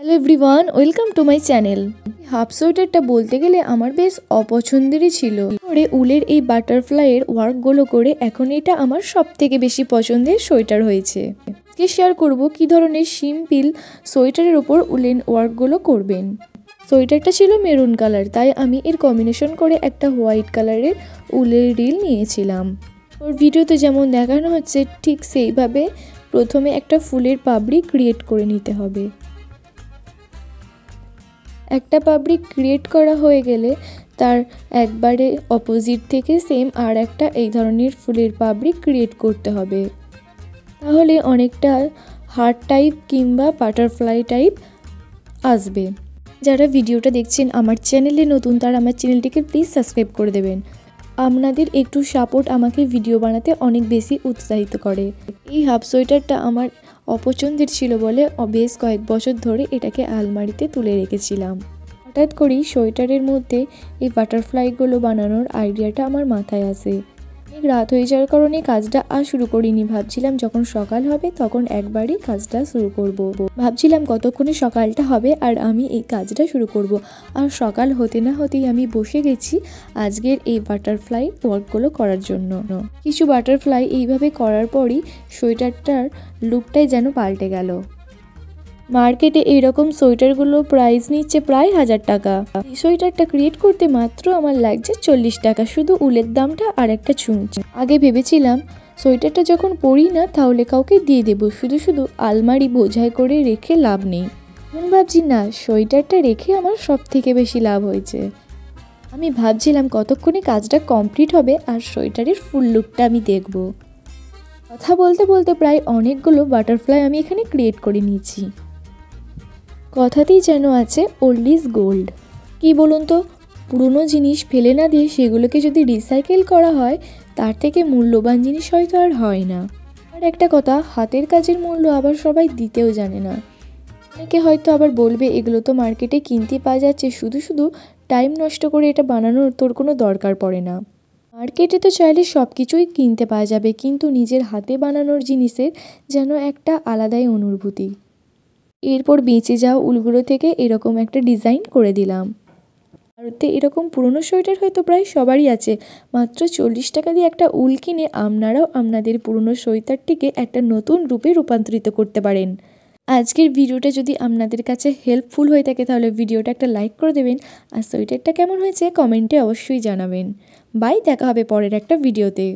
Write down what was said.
Hello everyone, welcome to my channel. Half সোয়েটারটা বলতে গেলে আমার বেশ অপছন্দেরই ছিল। পরে উলের এই বাটারফ্লাইয়ের ওয়ার্কগুলো করে এখন এটা আমার সব থেকে বেশি পছন্দের সোয়েটার হয়েছে। আজকে শেয়ার করব কি ধরনের সিম্পল সোয়েটারের ওপর উলেন ওয়ার্কগুলো করবেন। সোয়েটারটা ছিল মেরুন কালার, তাই আমি এর কম্বিনেশন করে একটা হোয়াইট কালারের উলের রিল নিয়েছিলাম। ওর ভিডিওতে যেমন দেখানো হচ্ছে ঠিক সেইভাবে প্রথমে একটা ফুলের পাপড়ি ক্রিয়েট করে নিতে হবে। একটা পাপড়ি ক্রিয়েট করা হয়ে গেলে তার একবারে অপোজিট থেকে সেম আর একটা এই ধরনের ফুলের পাপড়ি ক্রিয়েট করতে হবে। তাহলে অনেকটা হার্ট টাইপ কিংবা বাটারফ্লাই টাইপ আসবে। যারা ভিডিওটা দেখছেন আমার চ্যানেলে নতুন, তারা আমার চ্যানেলটিকে প্লিজ সাবস্ক্রাইব করে দেবেন। আপনাদের একটু সাপোর্ট আমাকে ভিডিও বানাতে অনেক বেশি উৎসাহিত করে। এই হাফ সোয়েটারটা আমার অপছন্দের ছিল বলে বেশ কয়েক বছর ধরে এটাকে আলমারিতে তুলে রেখেছিলাম। হঠাৎ করেই সোয়েটারের মধ্যে এই বাটারফ্লাইগুলো বানানোর আইডিয়াটা আমার মাথায় আসে। অনেক রাত হয়ে যাওয়ার কারণে কাজটা আর শুরু করিনি। ভাবছিলাম যখন সকাল হবে তখন একবারই কাজটা শুরু করব। ভাবছিলাম কতক্ষণে সকালটা হবে আর আমি এই কাজটা শুরু করব। আর সকাল হতে না হতেই আমি বসে গেছি আজকের এই বাটারফ্লাই ওয়ার্কগুলো করার জন্য। কিছু বাটারফ্লাই এইভাবে করার পরই সোয়েটারটার লুকটাই যেন পাল্টে গেল। মার্কেটে এইরকম সোয়েটারগুলো প্রাইস নিচ্ছে প্রায় 1000 টাকা। এই সোয়েটারটা ক্রিয়েট করতে মাত্র আমার লাগছে 40 টাকা, শুধু উলের দামটা আর একটা ছুঁচ। আগে ভেবেছিলাম সোয়েটারটা যখন পরি না তাহলে কাউকে দিয়ে দেবো, শুধু শুধু আলমারি বোঝাই করে রেখে লাভ নেই। এখন ভাবছি না, সোয়েটারটা রেখে আমার সব থেকে বেশি লাভ হয়েছে। আমি ভাবছিলাম কতক্ষণে কাজটা কমপ্লিট হবে আর সোয়েটারের ফুল লুকটা আমি দেখব। কথা বলতে বলতে প্রায় অনেকগুলো বাটারফ্লাই আমি এখানে ক্রিয়েট করে নিয়েছি। কথাতেই যেন আছে ওল্ড ইজ গোল্ড। কী বলুন তো, পুরনো জিনিস ফেলে না দিয়ে সেগুলোকে যদি রিসাইকেল করা হয় তার থেকে মূল্যবান জিনিস হয়তো আর হয় না। আর একটা কথা, হাতের কাজের মূল্য আবার সবাই দিতেও জানে না। অনেকে হয়তো আবার বলবে এগুলো তো মার্কেটে কিনতে পাওয়া যাচ্ছে, শুধু শুধু টাইম নষ্ট করে এটা বানানোর তোর কোনো দরকার পড়ে না। মার্কেটে তো চাইলে সব কিছুই কিনতে পাওয়া যাবে, কিন্তু নিজের হাতে বানানোর জিনিসের যেন একটা আলাদাই অনুভূতি। এরপর বেঁচে যাওয়া উলগুলো থেকে এরকম একটা ডিজাইন করে দিলাম। ভারতে এরকম পুরনো সোয়েটার হয়তো প্রায় সবারই আছে। মাত্র 40 টাকা দিয়ে একটা উল কিনে আপনারাও আপনাদের পুরনো সোয়েটারটিকে একটা নতুন রূপে রূপান্তরিত করতে পারেন। আজকের ভিডিওটা যদি আপনাদের কাছে হেল্পফুল হয়ে থাকে তাহলে ভিডিওটা একটা লাইক করে দেবেন, আর সোয়েটারটা কেমন হয়েছে কমেন্টে অবশ্যই জানাবেন। বাই, দেখা হবে পরের একটা ভিডিওতে।